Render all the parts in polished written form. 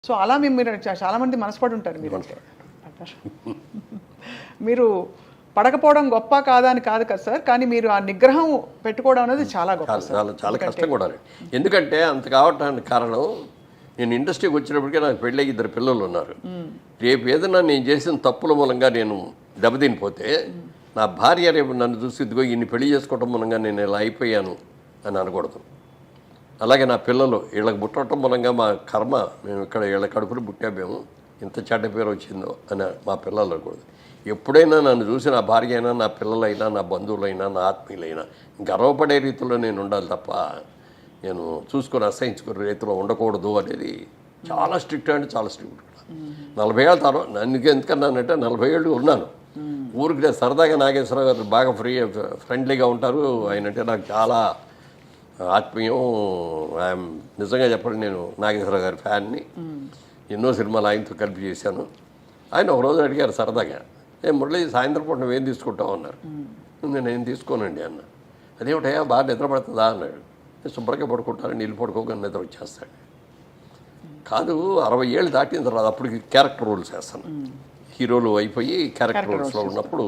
So అలా మీరు చాలామంది మనసుపడి ఉంటారు మీరు మీరు పడకపోవడం గొప్ప కాదా అని కాదు కదా సార్, కానీ మీరు ఆ నిగ్రహం పెట్టుకోవడం అనేది చాలా గొప్ప. చాలా కష్టం కూడా. ఎందుకంటే అంత కావటానికి కారణం, నేను ఇండస్ట్రీకి వచ్చినప్పటికే నాకు పెళ్ళి 2 పిల్లలు ఉన్నారు. రేపు ఏదైనా నేను చేసిన తప్పుల మూలంగా నేను దెబ్బతినిపోతే నా భార్య రేపు నన్ను చూసి ఇదిగో ఇన్ని పెళ్లి చేసుకోవటం మూలంగా నేను ఇలా అయిపోయాను అని అనకూడదు. అలాగే నా పిల్లలు వీళ్ళకి పుట్టడం మూలంగా మా కర్మ, మేము ఇక్కడ వీళ్ళ కడుపులు పుట్టామేమో ఇంత చెడ్డ పేరు వచ్చిందో అని మా పిల్లలు అనకూడదు. ఎప్పుడైనా నన్ను చూసి నా భార్య అయినా, నా పిల్లలైనా, నా బంధువులైనా, నా ఆత్మీయులైనా గర్వపడే రీతిలో నేను ఉండాలి తప్ప నేను చూసుకొని అసహించుకునే రీతిలో ఉండకూడదు అనేది చాలా స్ట్రిక్ట్, అంటే చాలా స్ట్రిక్ట్. 40 ఏళ్ళ తర్వాత నన్ను ఎందుకన్నానంటే 40 ఏళ్ళు ఉన్నాను ఊరికి. నేను సరదాగా నాగేశ్వరరావు గారు బాగా ఫ్రెండ్లీగా ఉంటారు. ఆయనంటే నాకు చాలా ఆత్మీయం. ఐఎమ్ నిజంగా చెప్పండి, నేను నాగేశ్వరరావు గారి ఫ్యాన్ని. ఎన్నో సినిమాలు ఆయనతో కలిపి చేశాను. ఆయన ఒక రోజు అడిగారు సరదాగా, మురళి సాయంత్రం పూట నువ్వేం తీసుకుంటావు అన్నారు. నేను తీసుకోనండి అన్న. అదేమిటయా బాగా నిద్ర పడుతుందా అన్నాడు. నేను శుభ్రంగా పడుకుంటాను, నీళ్ళు పడుకోగానే నిద్ర వచ్చేస్తాడు. కాదు 60 ఏళ్ళు దాటిన తర్వాత అప్పటికి క్యారెక్టర్ రోల్స్ వేస్తాను. హీరోలు అయిపోయి క్యారెక్టర్ రోల్స్లో ఉన్నప్పుడు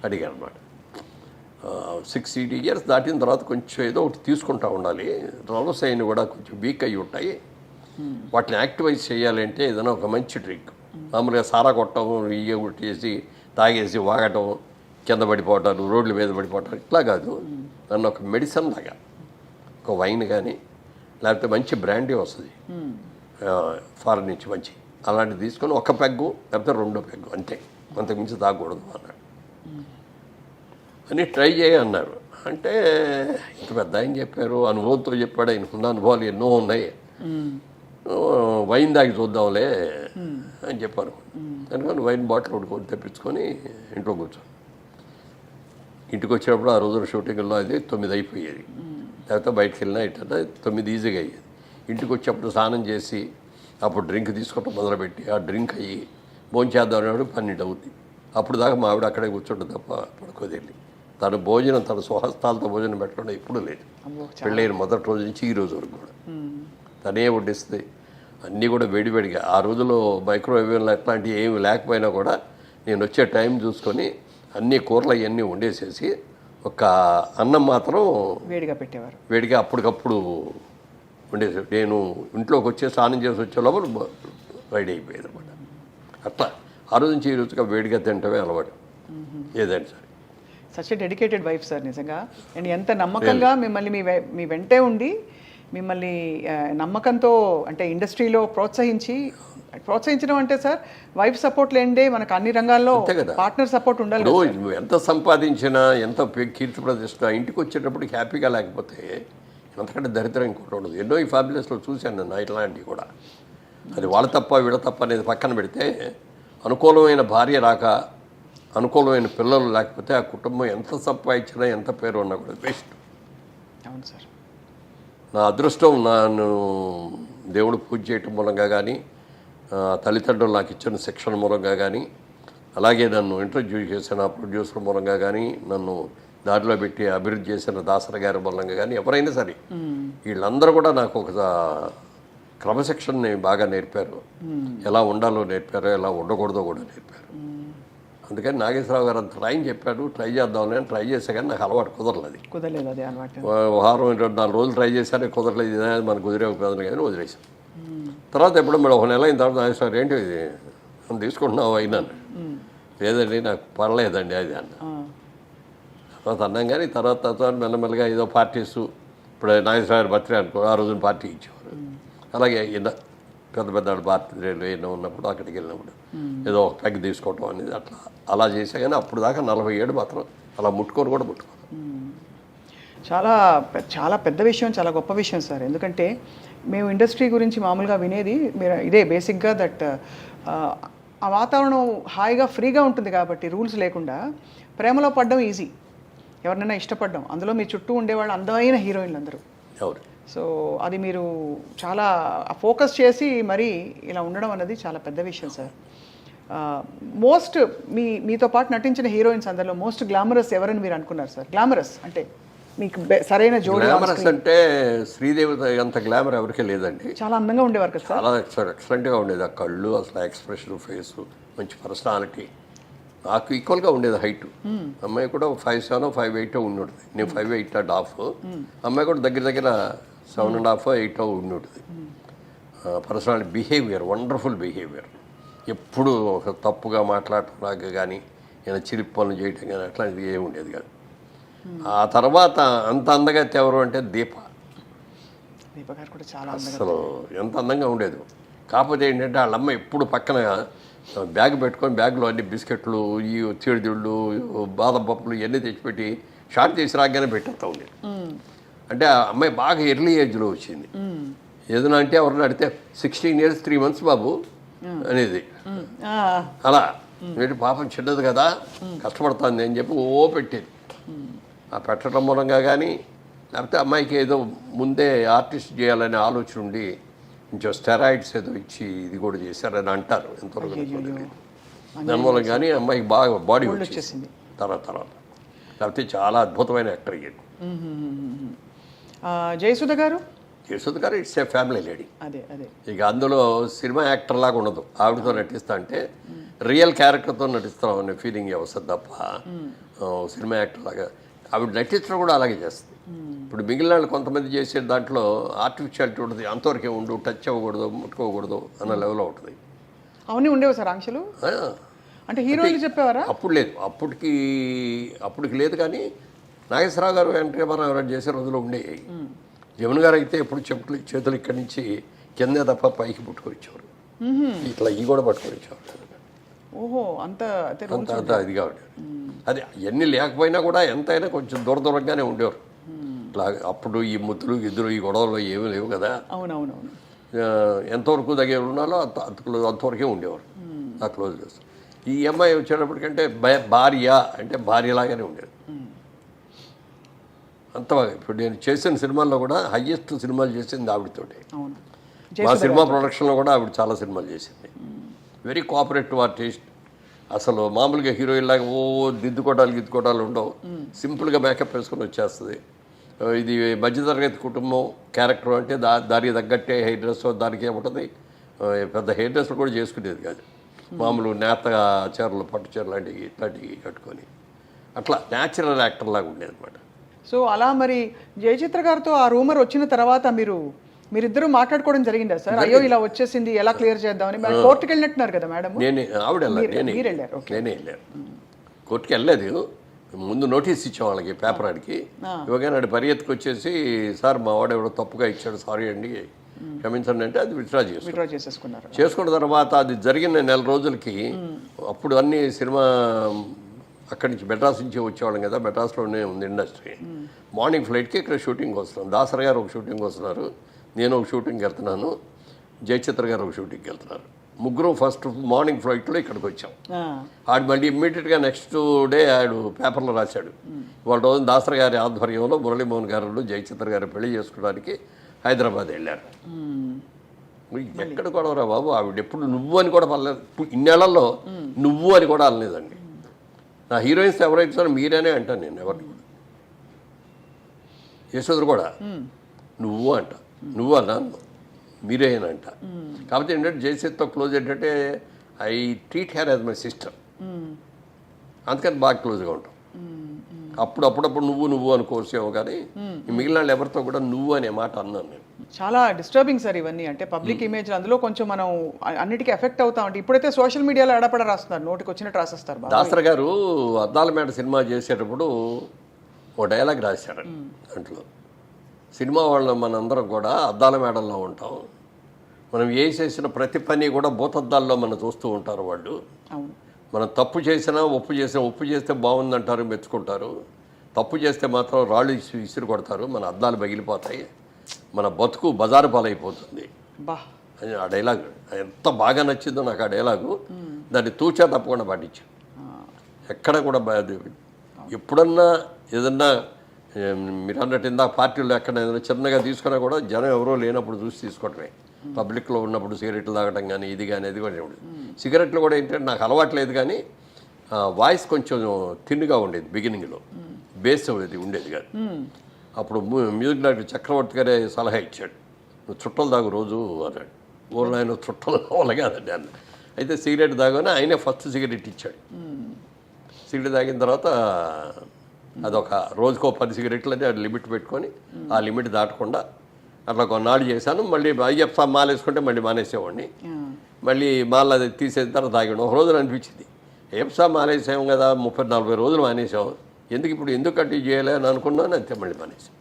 అడిగాను అనమాట. 60 ఇయర్స్ దాటిన తర్వాత కొంచెం ఏదో ఒకటి తీసుకుంటూ ఉండాలి. రోల్స్ అయిన కూడా కొంచెం వీక్ అయ్యి ఉంటాయి. వాటిని యాక్టివైజ్ చేయాలంటే ఏదైనా ఒక మంచి డ్రింక్, మామూలుగా సారా కొట్టడం, ఇయ్య కొట్టేసి తాగేసి వాగటం, కింద పడిపోవటాలు, రోడ్ల మీద పడిపోవటాలు, ఇట్లా కాదు. నన్ను ఒక మెడిసిన్ లాగా ఒక వైన్ కానీ లేకపోతే మంచి బ్రాండీ వస్తుంది ఫారెన్ నుంచి మంచి, అలాంటివి తీసుకొని 1 పెగ్గు లేకపోతే 2 పెగ్గు అంతే, అంతకుమించి తాగకూడదు అన్నాడు. అని ట్రై చేయన్నారు. అంటే ఇంత పెద్ద ఆయన చెప్పారు, అనుభవంతో చెప్పాడు. ఆయనకున్న అనుభవాలు ఎన్నో ఉన్నాయి. వైన్ దాగి చూద్దాంలే అని చెప్పాను. అందుకని వైన్ బాటిల్ ఒకటి తెప్పించుకొని ఇంట్లో కూర్చొని, ఇంటికి వచ్చినప్పుడు ఆ రోజున షూటింగ్లో అది 9 అయిపోయేది. లేకపోతే బయటకు వెళ్ళినా ఇట్లా 9 ఈజీగా అయ్యేది. ఇంటికి వచ్చేప్పుడు స్నానం చేసి అప్పుడు డ్రింక్ తీసుకోవటం మొదలుపెట్టి ఆ డ్రింక్ అయ్యి భోంచేద్దాం అనేవాడు 12 అవుతుంది. అప్పుడు దాకా మా ఆవిడ అక్కడే కూర్చుంటుంది తప్ప పడుకోదేళ్ళి. తను భోజనం, తన స్వహస్తాలతో భోజనం పెట్టడం ఎప్పుడూ లేదు. పెళ్ళైన మొదటి రోజు నుంచి ఈ రోజు వరకు కూడా తనే వడ్డిస్తుంది. అన్నీ కూడా వేడివేడిగా. ఆ రోజుల్లో మైక్రోవేవ్లు అట్లాంటివి ఏమి లేకపోయినా కూడా నేను వచ్చే టైం చూసుకొని అన్ని కూరలు అవన్నీ వండేసేసి ఒక అన్నం మాత్రం వేడిగా పెట్టేవారు. వేడిగా అప్పటికప్పుడు వండేసి నేను ఇంట్లోకి వచ్చే స్నానం చేసి వచ్చే లోపల రెడీ అయిపోయేది అనమాట. అట్లా ఆ రోజు నుంచి ఈ రోజుగా వేడిగా తింటమే అలవాటు ఏదైనా సరే. Such a dedicated wife sir నిజంగా. అండ్ ఎంత నమ్మకంగా మిమ్మల్ని మీ వెంటే ఉండి మిమ్మల్ని నమ్మకంతో అంటే ఇండస్ట్రీలో ప్రోత్సహించడం అంటే సార్ వైఫ్ సపోర్ట్ లేండే మనకు అన్ని రంగాల్లో పార్ట్నర్ సపోర్ట్ ఉండాలి. నువ్వు ఎంత సంపాదించినా, ఎంత కీర్తి ప్రతిష్ట, ఇంటికి వచ్చేటప్పటికి హ్యాపీగా లేకపోతే అంతకంటే దరిద్రం ఇంకోటి ఉండదు. ఎన్నో ఈ ఫ్యామిలీస్లో చూశాను నేను ఇట్లాంటివి కూడా. అది వాళ్ళ తప్ప వీళ్ళ తప్ప అనేది పక్కన పెడితే, అనుకూలమైన భార్య రాక, అనుకూలమైన పిల్లలు లేకపోతే ఆ కుటుంబం ఎంత సంపాదించినా, ఎంత పేరు ఉన్నా కూడా వేస్ట్. అవును సార్. నా అదృష్టం నన్ను దేవుడు పూజ చేయటం మూలంగా కానీ, తల్లిదండ్రులు నాకు ఇచ్చిన శిక్షణ మూలంగా కానీ, అలాగే నన్ను ఇంట్రడ్యూస్ చేసిన ప్రొడ్యూసర్ మూలంగా కానీ, నన్ను దారిలో పెట్టి అభివృద్ధి చేసిన దాసరి గారి మూలంగా కానీ, ఎవరైనా సరే వీళ్ళందరూ కూడా నాకు ఒక క్రమశిక్షణని బాగా నేర్పారు. ఎలా ఉండాలో నేర్పారు, ఎలా ఉండకూడదో కూడా నేర్పారు. అందుకని నాగేశ్వరరావు గారు అంత ట్రైన్ చెప్పాడు, ట్రై చేద్దామని అని ట్రై చేసా కానీ నాకు అలవాటు కుదరలేదు. అది అలవాటు. వారం 24 రోజులు ట్రై చేశాను, కుదరలేదు. మనకు కుదిరే కుదరదు కానీ వదిలేసాం. తర్వాత ఎప్పుడు మేడం 1 నెల అయిన తర్వాత నాగేశ్వరరావు ఏంటి ఇది మనం తీసుకుంటున్నావు అయినాను. లేదండి నాకు పర్లేదండి అది అన్న. తర్వాత అన్నాం కానీ తర్వాత మెల్లమెల్లగా ఏదో పార్టీస్, ఇప్పుడు నాగేశ్వరరావు బర్త్డే అనుకో, ఆ రోజున పార్టీ ఇచ్చేవారు. అలాగే పెద్ద బర్త్డేలు ఎన్నో ఉన్నప్పుడు అక్కడికి వెళ్ళినప్పుడు ఏదో ఒక పెగ్ తీసుకోవటం అనేది అలా చేసా. కానీ అప్పుడు దాకా 47 మాత్రం అలా ముట్టుకోను. చాలా పెద్ద విషయం, చాలా గొప్ప విషయం సార్. ఎందుకంటే మేము ఇండస్ట్రీ గురించి మామూలుగా వినేది ఇదే బేసిక్గా దట్ ఆ వాతావరణం హాయిగా ఫ్రీగా ఉంటుంది కాబట్టి రూల్స్ లేకుండా ప్రేమలో పడడం ఈజీ, ఎవరినైనా ఇష్టపడడం. అందులో మీ చుట్టూ ఉండేవాళ్ళు అందమైన హీరోయిన్లు అందరూ. సో అది మీరు చాలా ఫోకస్ చేసి మరీ ఇలా ఉండడం అన్నది చాలా పెద్ద విషయం సార్. మీతో పాటు నటించిన హీరోయిన్స్ అందరిలో మోస్ట్ గ్లామరస్ ఎవరని మీరు అనుకున్నారు సార్? గ్లామరస్ అంటే మీకు సరైన జోడి గ్లామరస్ అంటే శ్రీదేవి అంత గ్లామర్ ఎవరికీ లేదండి. చాలా అందంగా ఉండేవారు కదా సార్. చాలా ఎక్సలెంట్గా ఉండేది. ఆ కళ్ళు, అసలు ఎక్స్ప్రెషన్, ఫేసు, మంచి పర్సనాలిటీ. నాకు ఈక్వల్గా ఉండేది హైట్. అమ్మాయి కూడా 5'7", 5'8" ఉండేది. నేను 5'8.5". అమ్మాయి కూడా దగ్గర దగ్గర 7.5, 8 ఉండేది. Personality, behaviour, wonderful behaviour. ఎప్పుడు ఒక తప్పుగా మాట్లాడటం నాకు కానీ ఏదైనా చిలిపి పనులు చేయటం కానీ అట్లాంటిది ఏమి ఉండేది కాదు. ఆ తర్వాత అంత అందగత్తి ఎవరు అంటే దీప గారు కూడా చాలా అసలు ఎంత అందంగా ఉండేది. కాకపోతే ఏంటంటే వాళ్ళ అమ్మ ఎప్పుడు పక్కన బ్యాగ్ పెట్టుకొని బ్యాగ్లో అన్ని బిస్కెట్లు, ఈ చీడిదిళ్ళు, బాదం పప్పులు ఇవన్నీ తెచ్చిపెట్టి షార్ట్ చేసి రాగానే పెట్టేస్తూ ఉండేది. అంటే ఆ అమ్మాయి బాగా ఎర్లీ ఏజ్లో వచ్చింది. ఏదైనా అంటే ఎవరిని అడిగితే 16 years 3 months బాబు అనేది. అలా ఏంటి పాపం చిన్నది కదా కష్టపడుతుంది అని చెప్పి పెట్టేది. ఆ పెట్టడం మూలంగా కానీ లేకపోతే అమ్మాయికి ఏదో ముందే ఆర్టిస్ట్ చేయాలనే ఆలోచన ఉండి కొంచెం స్టెరాయిడ్స్ ఏదో ఇచ్చి ఇది కూడా చేశారని అంటారు. ఎంతవరకు తెలియదు. దానిమూలం కానీ అమ్మాయికి బాగా బాడీ వచ్చేసింది తర్వాత. లేకపోతే చాలా అద్భుతమైన యాక్టర్ అయ్యేది. జయసుధ గారు ఇట్స్ ఏ ఫ్యామిలీ లేడీ. అదే ఇక అందులో సినిమా యాక్టర్ లాగా ఉండదు. ఆవిడతో నటిస్తా అంటే రియల్ క్యారెక్టర్తో నటిస్తాం అనే ఫీలింగ్ వస్తుంది తప్ప సినిమా యాక్టర్ లాగా ఆవిడ నటించడం కూడా అలాగే చేస్తుంది. ఇప్పుడు మిగిలిన వాళ్ళు కొంతమంది చేసే దాంట్లో ఆర్టిఫిషియాలిటీ ఉంటుంది. అంతవరకే ఉండు, టచ్ అవ్వకూడదు, ముట్టుకోకూడదు అన్న లెవెల్లో ఉంటుంది. అవన్నీ ఉండేవి సార్ ఆంక్షలు. అంటే హీరోయిన్లు చెప్పేవారా? అప్పుడు లేదు, అప్పటికి లేదు. కానీ నాగేశ్వరరావు గారు, ఎన్టీ రామారావు గారు చేసే రోజులు ఉండేవి. జమున గారు అయితే ఎప్పుడు చేతులు ఇక్కడి నుంచి కిందే తప్ప పైకి పుట్టుకొచ్చేవారు. ఇట్లా ఈ కూడా పట్టుకొచ్చేవారు. ఓహో, అంత ఇదిగా ఉండేవారు. అది ఎన్ని లేకపోయినా కూడా ఎంతైనా కొంచెం దూరంగానే ఉండేవారు. ఇట్లా అప్పుడు ఈ ముద్దులు గిద్దులు ఈ గొడవలు ఏమీ లేవు కదా. అవునవునవును. ఎంతవరకు దగ్గర ఉన్నాలో అంతవరకే ఉండేవారు. ఆ క్లోజ్నెస్. ఈ అమ్మాయి వచ్చేటప్పటికంటే భార్య అంటే భార్యలాగానే ఉండేది. అంత ఇప్పుడు నేను చేసిన సినిమాల్లో కూడా హయ్యెస్ట్ సినిమాలు చేసింది ఆవిడతోటి. మా సినిమా ప్రొడక్షన్లో కూడా ఆవిడ చాలా సినిమాలు చేసింది. Very cooperative artist. అసలు మామూలుగా హీరోయిన్ లాగా గిద్దుకోటాలు ఉండవు. సింపుల్గా మేకప్ వేసుకొని వచ్చేస్తుంది. ఇది మధ్యతరగతి కుటుంబం క్యారెక్టర్ అంటే దానికి తగ్గట్టే హెయిర్ డ్రెస్ దానికి ఏముంటుంది. పెద్ద హెయిర్ డ్రెస్ కూడా చేసుకునేది కాదు. మామూలు నేత చీరలు, పట్టు చీరలు లాంటివి ఇట్లాంటివి కట్టుకొని అట్లా న్యాచురల్ యాక్టర్ లాగా ఉండేది అనమాట. సో అలా మరి జయచిత్ర గారితో ఆ రూమర్ వచ్చిన తర్వాత మీరిద్దరూ మాట్లాడుకోవడం జరిగిందా సార్? అయ్యో ఇలా వచ్చేసింది, ఎలా క్లియర్ చేద్దామని. మరి కోర్టుకి వెళ్ళినట్టున్నారు కదా మేడం? నేనే వెళ్ళాను. కోర్టుకి వెళ్ళలేదు. ముందు నోటీస్ ఇచ్చాం వాళ్ళకి, పేపర్ ఆడికి. ఇవ్వగానే పరిగెత్తుకు వచ్చేసి, సార్ మా వాడు ఎవడో తప్పుగా ఇచ్చాడు, సారీ అండి క్షమించండి అంటే అది విత్డ్రా చేసుకున్నారు. చేసుకున్న తర్వాత అది జరిగిన 4 రోజులకి అప్పుడు అన్ని సినిమా అక్కడి నుంచి మెడ్రాస్ నుంచి వచ్చేవాళ్ళం కదా. మెడ్రాస్లోనే ఉంది ఇండస్ట్రీ. మార్నింగ్ ఫ్లైట్కి ఇక్కడ షూటింగ్కి వస్తున్నాం. దాసరి గారు ఒక షూటింగ్కి వస్తున్నారు, నేను ఒక షూటింగ్కి వెళ్తున్నాను, జయచిత్ర గారు ఒక షూటింగ్కి వెళ్తున్నారు. ముగ్గురు ఫస్ట్ మార్నింగ్ ఫ్లైట్లో ఇక్కడికి వచ్చాం. ఆడు మళ్ళీ ఇమ్మీడియట్గా నెక్స్ట్ డే ఆడు పేపర్లో రాశాడు, వాళ్ళ రోజు దాసరి గారి ఆధ్వర్యంలో మురళీమోహన్ గారు జయచిత్ర గారు పెళ్లి చేసుకోవడానికి హైదరాబాద్ వెళ్ళారు. ఎక్కడ కూడా బాబు ఆవిడ ఎప్పుడు నువ్వు అని కూడా పర్లేదు. ఇన్నేళ్లలో నువ్వు అని కూడా అనలేదండి. నా హీరోయిన్స్ ఎవరైతే మీరేనే అంటాను నేను. ఎవరిని కూడా యశోదరు కూడా నువ్వు అంట, నువ్వు అన్నా మీరే అని అంట. కాబట్టి ఏంటంటే జయసేత్తో క్లోజ్ ఏంటంటే I treat her as my sister. అందుకని బాగా క్లోజ్గా ఉంటాం. అప్పుడప్పుడు నువ్వు అనుకోవచ్చేమో, కానీ మిగిలిన వాళ్ళు ఎవరితో కూడా నువ్వు అనే మాట అన్నాను నేను. చాలా డిస్టర్బింగ్ సార్ ఇవన్నీ. అంటే పబ్లిక్ ఇమేజ్ అందులో కొంచెం మనం అన్నిటికీ ఎఫెక్ట్ అవుతా ఉంటాం. ఇప్పుడైతే సోషల్ మీడియాలో ఎడపడ రాస్తున్నారు, నోటికి వచ్చినట్టు రాసేస్తారు. దాసరి గారు అద్దాల మేడ సినిమా చేసేటప్పుడు ఓ డైలాగ్ రాశారు. దాంట్లో సినిమా వాళ్ళ మనందరం కూడా అద్దాల మేడల్లో ఉంటాం, మనం ఏ చేసిన ప్రతి పని కూడా భూతద్దాల్లో మనం చూస్తూ ఉంటారు వాళ్ళు. మనం తప్పు చేసినా ఒప్పు చేస్తే బాగుందంటారు, మెచ్చుకుంటారు. తప్పు చేస్తే మాత్రం రాళ్ళు విసిరి కొడతారు, మన అద్దాలు పగిలిపోతాయి, మన బతుకు బజారు పాలైపోతుంది అని ఆ డైలాగ్ ఎంత బాగా నచ్చిందో నాకు. ఆ డైలాగు దాన్ని తూచా తప్పకుండా పాటించాను. ఎక్కడ కూడా ఎప్పుడన్నా ఏదన్నా మీరు అన్నట్టు ఇందాక పార్టీలో ఎక్కడ ఏదైనా చిన్నగా తీసుకున్నా కూడా జనం ఎవరో లేనప్పుడు చూసి తీసుకోవటమే. పబ్లిక్లో ఉన్నప్పుడు సిగరెట్లు తాగడం కానీ ఇది కానీ అది కూడా సిగరెట్లు కూడా ఏంటంటే నాకు అలవాట్లేదు, కానీ వాయిస్ కొంచెం థిన్గా ఉండేది బిగినింగ్లో, బేస్ అది ఉండేది కాదు. అప్పుడు మ్యూజిక్ డైరెక్టర్ చక్రవర్తి గారే సలహా ఇచ్చాడు, నువ్వు చుట్టలు తాగు రోజు అన్నాడు. ఊళ్ళో ఆయన చుట్టలు కావాలి కాదండి అన్న. అయితే సిగరెట్ తాగానే ఆయనే ఫస్ట్ సిగరెట్ ఇచ్చాడు. సిగరెట్ తాగిన తర్వాత అదొక రోజుకో 10 సిగరెట్లు అని అది లిమిట్ పెట్టుకొని ఆ లిమిట్ దాటకుండా అట్లా కొన్నాళ్ళు చేశాను. మళ్ళీ అయ్యప్ప మాల వేసుకుంటే మళ్ళీ మానేసేవాడిని. మళ్ళీ మాల అది తీసేసిన తర్వాత తాగాడు. ఒక రోజున అనిపించింది, అయ్యప్ప మానేసాం కదా, 30-40 రోజులు మానేసాం, ఎందుకు ఇప్పుడు ఎందుకు కంటిన్యూ చేయాలి అని అనుకున్నాను. అంతే మళ్ళీ మానేసాం.